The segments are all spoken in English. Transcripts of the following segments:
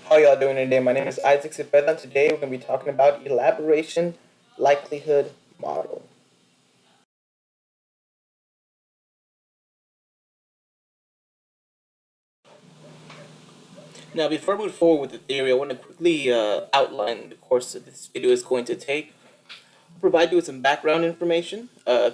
How y'all doing today? My name is asdfsdfrrgvvbhhjj, and today we're going to be talking about elaboration likelihood model. Now, before we move forward with the theory, I want to quickly outline the course that this video is going to take. I'll provide you with some background information,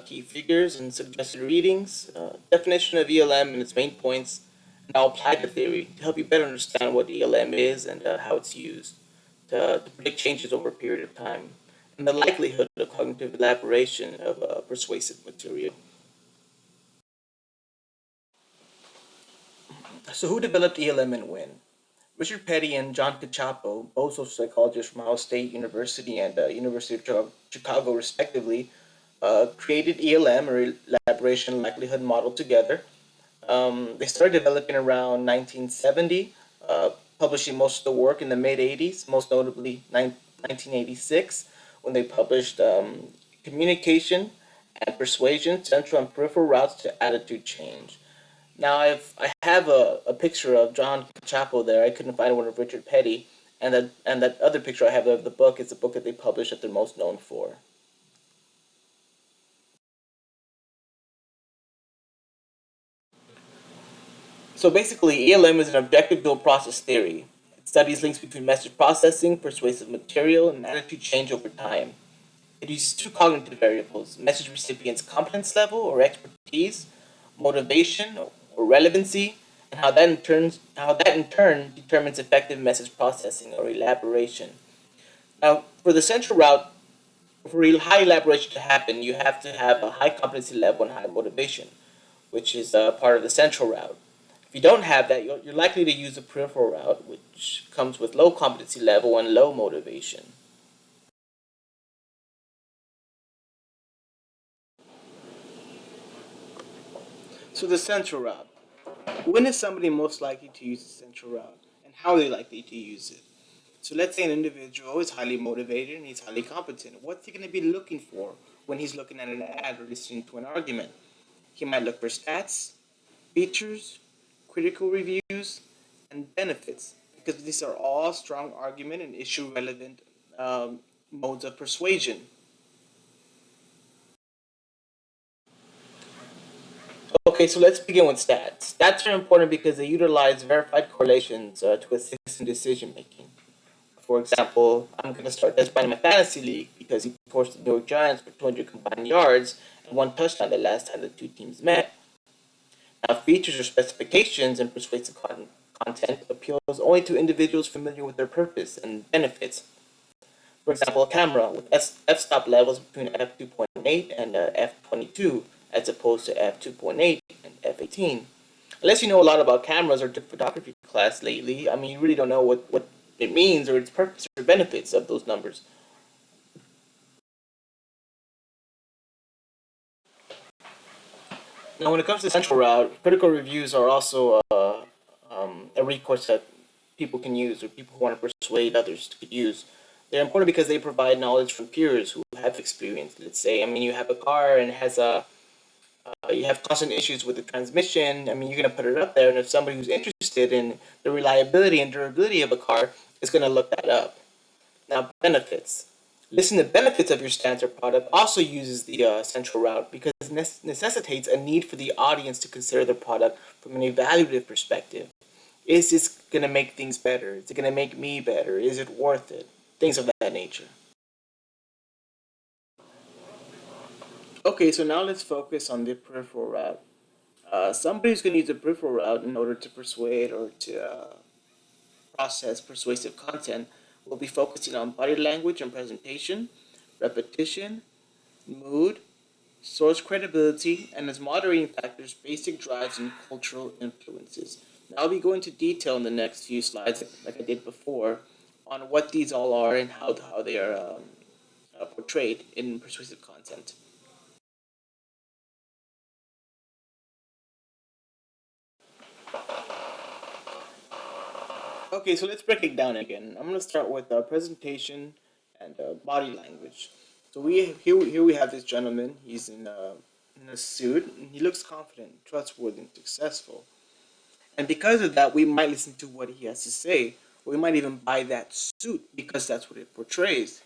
key figures and suggested readings, definition of ELM and its main points, and I'll apply the theory to help you better understand what ELM is and how it's used to predict changes over a period of time, and the likelihood of cognitive elaboration of persuasive material. So who developed ELM and when? Richard Petty and John Cacioppo, both social psychologists from Ohio State University and University of Chicago, respectively, created ELM, or elaboration likelihood model, together. They started developing around 1970, publishing most of the work in the mid 80s, most notably 1986, when they published Communication and Persuasion, Central and Peripheral Routes to Attitude Change. Now, I have a picture of John Cacioppo there. I couldn't find one of Richard Petty, and that other picture I have of the book is the book that they published that they're most known for. So basically, ELM is an objective dual process theory. It studies links between message processing, persuasive material, and attitude change over time. It uses two cognitive variables: message recipient's competence level or expertise, motivation or relevancy, and how that in turn determines effective message processing or elaboration. Now, for the central route, for high elaboration to happen, you have to have a high competency level and high motivation, which is part of the central route. If you don't have that, you're likely to use a peripheral route, which comes with low competency level and low motivation. So the central route. When is somebody most likely to use the central route, and how are they likely to use it? So let's say an individual is highly motivated and he's highly competent. What's he going to be looking for when he's looking at an ad or listening to an argument? He might look for stats, features, critical reviews, and benefits, because these are all strong argument and issue relevant modes of persuasion. Okay, so let's begin with stats. Stats are important because they utilize verified correlations to assist in decision making. For example, I'm going to start Des Bryant in my fantasy league because he torched the New York Giants for 200 combined yards and one touchdown the last time the two teams met. Now, features or specifications in persuasive content appeals only to individuals familiar with their purpose and benefits. For example, a camera with f-stop levels between f2.8 and f22, as opposed to f2.8 and f18. Unless you know a lot about cameras or took photography class lately, I mean, you really don't know what it means or its purpose or benefits of those numbers. Now, when it comes to central route, critical reviews are also a recourse that people can use, or people who want to persuade others to use. They're important because they provide knowledge from peers who have experience. Let's say, I mean, you have a car and it has you have constant issues with the transmission. I mean, you're going to put it up there, and if somebody who's interested in the reliability and durability of a car is going to look that up. Now, benefits. Listing the benefits of your stance or product also uses the central route because it necessitates a need for the audience to consider the product from an evaluative perspective. Is this going to make things better? Is it going to make me better? Is it worth it? Things of that nature. Okay, so now let's focus on the peripheral route. Somebody's going to use the peripheral route in order to persuade or to process persuasive content. We'll be focusing on body language and presentation, repetition, mood, source credibility, and as moderating factors, basic drives and cultural influences. Now I'll be going into detail in the next few slides, like I did before, on what these all are and how they are portrayed in persuasive content. Okay, so let's break it down again. I'm going to start with presentation and body language. So here we have this gentleman. He's in a suit, and he looks confident, trustworthy, and successful. And because of that, we might listen to what he has to say. We might even buy that suit because that's what it portrays.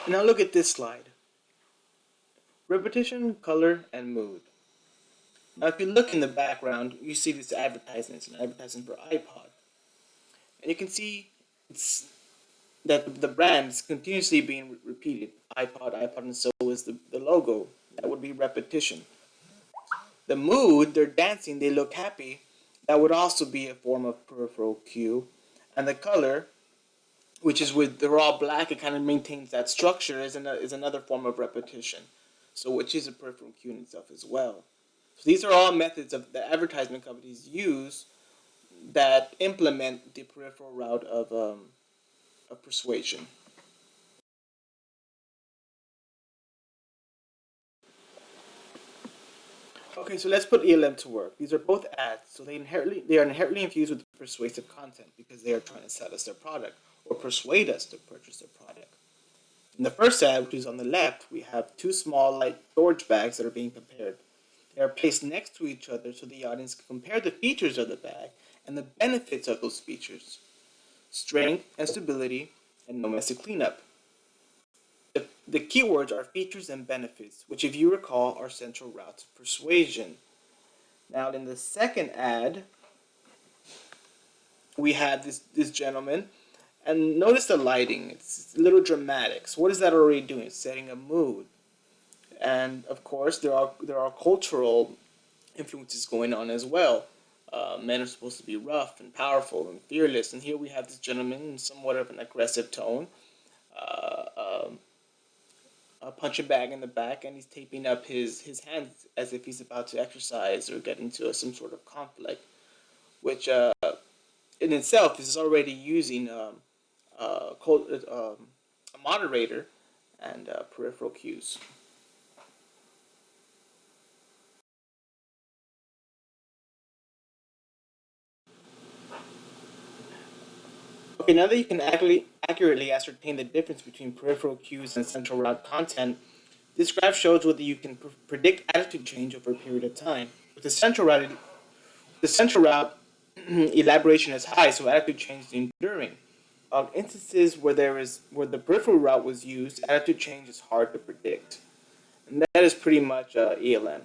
Now look at this slide. Repetition, color, and mood. Now if you look in the background, you see this advertisement. It's an advertisement for iPod. And you can see it's that the brand is continuously being repeated. iPod, iPod, and so is the logo. That would be repetition. The mood, they're dancing, they look happy. That would also be a form of peripheral cue. And the color, which is with they're all black, it kind of maintains that structure, is another form of repetition. So which is a peripheral cue in itself as well. So these are all methods of the advertisement companies use that implement the peripheral route of persuasion. Okay, so let's put ELM to work. These are both ads, so they are inherently infused with persuasive content because they are trying to sell us their product or persuade us to purchase their product. In the first ad, which is on the left, we have two small light storage bags that are being compared. They are placed next to each other so the audience can compare the features of the bag and the benefits of those features: strength and stability, and no messy cleanup. The keywords are features and benefits, which, if you recall, are central routes of persuasion. Now, in the second ad, we have this gentleman, and notice the lighting. It's a little dramatic. So, what is that already doing? It's setting a mood. And of course, there are cultural influences going on as well. Men are supposed to be rough and powerful and fearless, and here we have this gentleman in somewhat of an aggressive tone, uh, um, a punching bag in the back, and he's taping up his hands as if he's about to exercise or get into some sort of conflict, which in itself is already using a moderator and peripheral cues. Okay, now that you can accurately ascertain the difference between peripheral cues and central route content, this graph shows whether you can predict attitude change over a period of time. With the central route elaboration is high, so attitude change is enduring. Instances where the peripheral route was used, attitude change is hard to predict, and that is pretty much ELM.